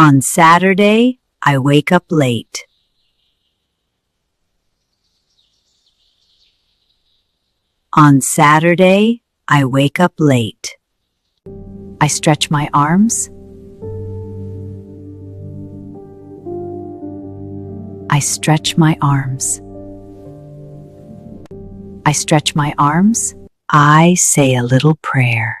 On Saturday, I wake up late. On Saturday, I wake up late. I stretch my arms. I stretch my arms. I stretch my arms. I say a little prayer.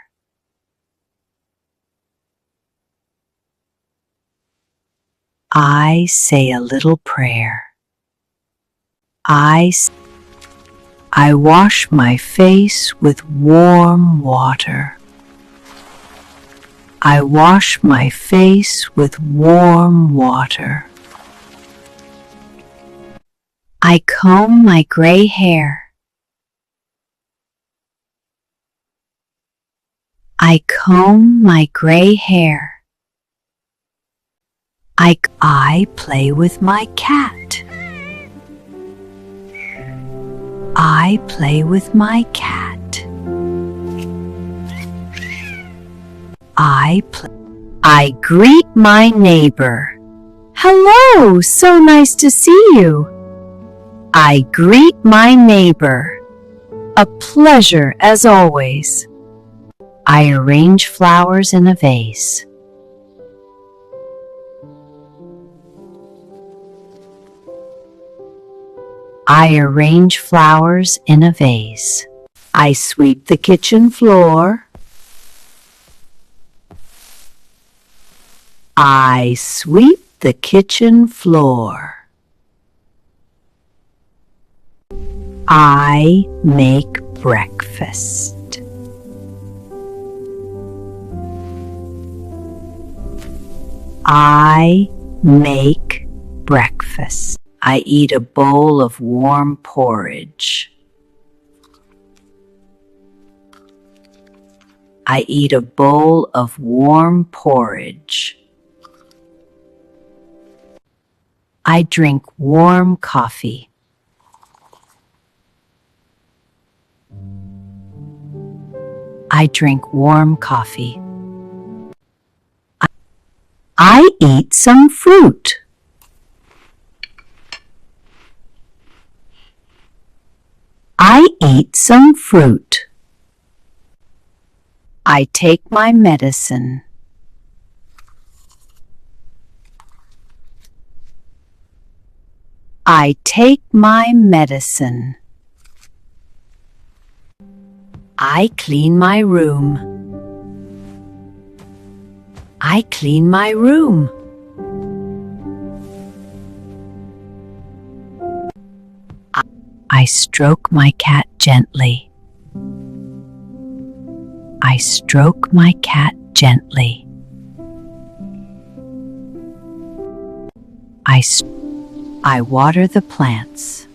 I say a little prayer. I wash my face with warm water. I wash my face with warm water. I comb my gray hair. I comb my gray hair. I play with my cat. I play with my cat. I greet my neighbor. Hello, so nice to see you. I greet my neighbor. A pleasure as always. I arrange flowers in a vase. I arrange flowers in a vase. I sweep the kitchen floor. I sweep the kitchen floor. I make breakfast. I make breakfast. I eat a bowl of warm porridge. I eat a bowl of warm porridge. I drink warm coffee. I drink warm coffee. I eat some fruit. I eat some fruit. I take my medicine. I take my medicine. I clean my room. I clean my room. I stroke my cat gently. I stroke my cat gently. I water the plants.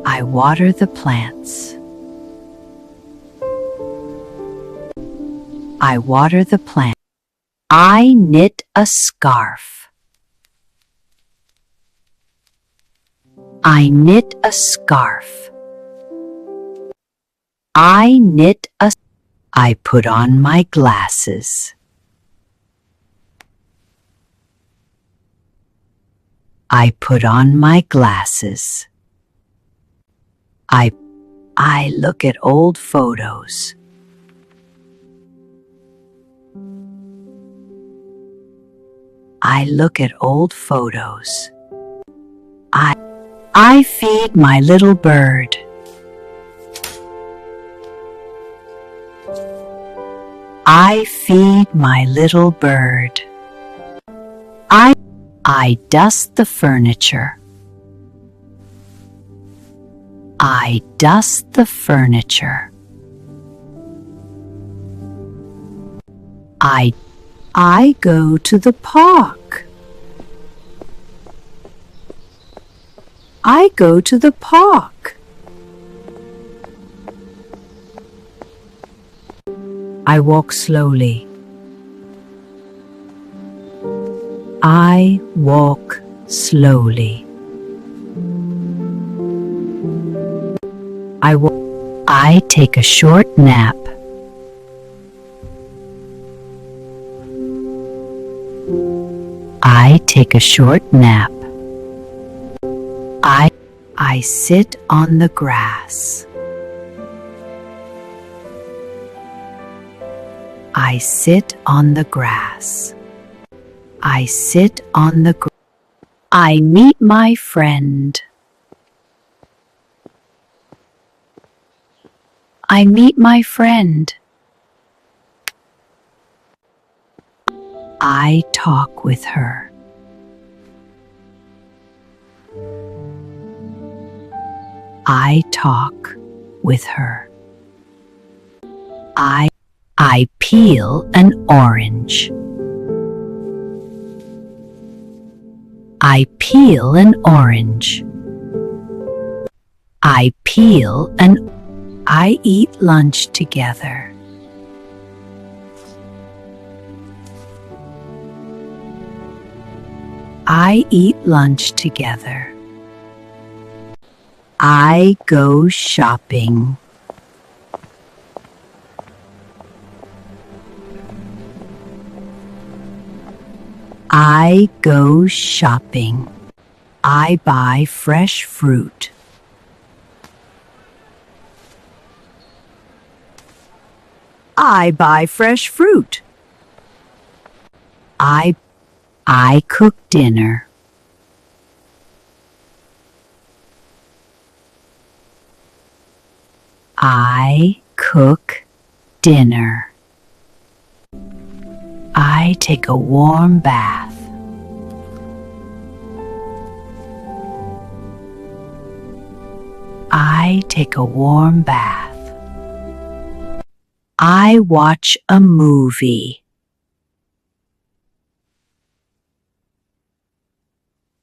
I water the plants. I water the plant. I knit a scarf. I knit a scarf. I knit a... I put on my glasses. I put on my glasses. I look at old photos. I look at old photos. I feed my little bird. I feed my little bird. I dust the furniture. I dust the furniture. I go to the park. I go to the park. I walk slowly. I walk slowly. I take a short nap. I take a short nap. I sit on the grass. I sit on the grass. I sit on the grass. I meet my friend. I meet my friend. I talk with her. I talk with her. I peel an orange. I peel an orange. I eat lunch together. I eat lunch together. I go shopping. I go shopping. I buy fresh fruit. I buy fresh fruit. I cook dinner. I cook dinner. I take a warm bath. I take a warm bath. I watch a movie.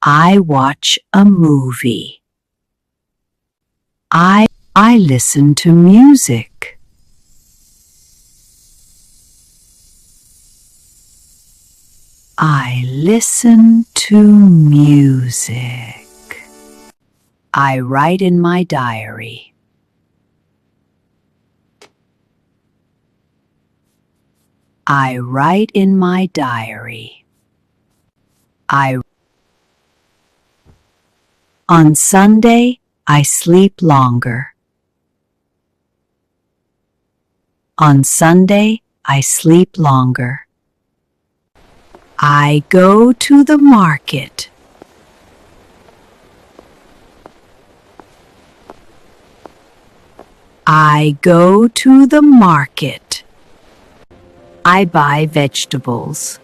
I watch a movie. I listen to music. I listen to music. I write in my diary. I write in my diary. On Sunday, I sleep longer. On Sunday, I sleep longer. I go to the market. I go to the market. I buy vegetables.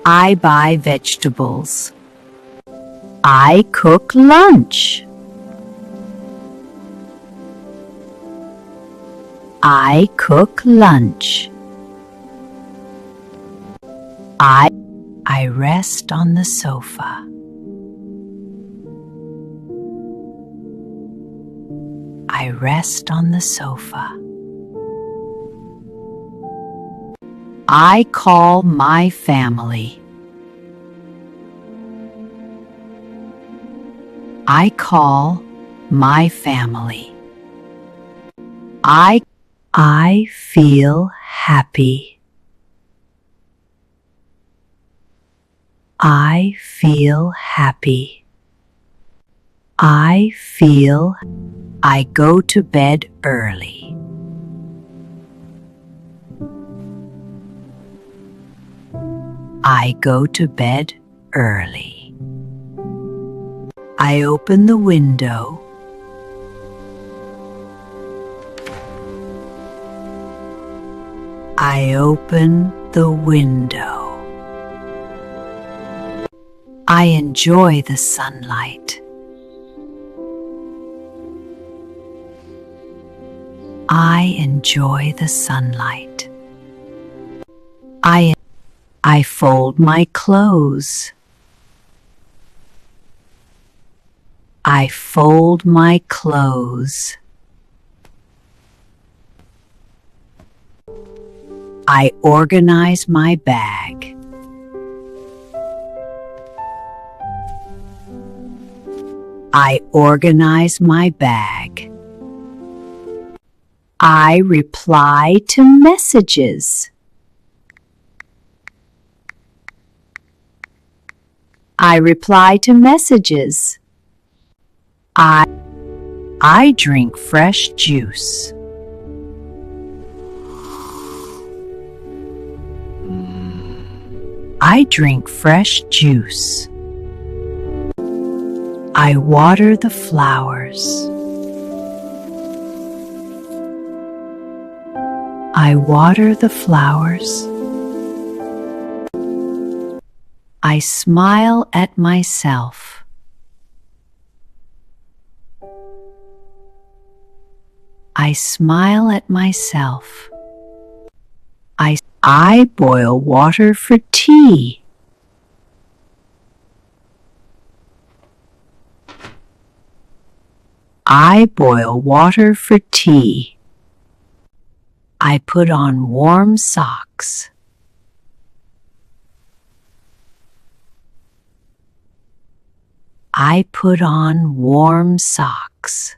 I buy vegetables. I cook lunch. I cook lunch. I rest on the sofa. I rest on the sofa. I call my family. I call my family. I feel happy. I feel happy. I go to bed early. I go to bed early. I open the window. I open the window. I enjoy the sunlight. I enjoy the sunlight. I fold my clothes. I fold my clothes. I organize my bag. I organize my bag. I reply to messages. I reply to messages. I drink fresh juice. I drink fresh juice. I water the flowers. I water the flowers. I smile at myself. I smile at myself. I boil water for tea. I boil water for tea. I put on warm socks. I put on warm socks.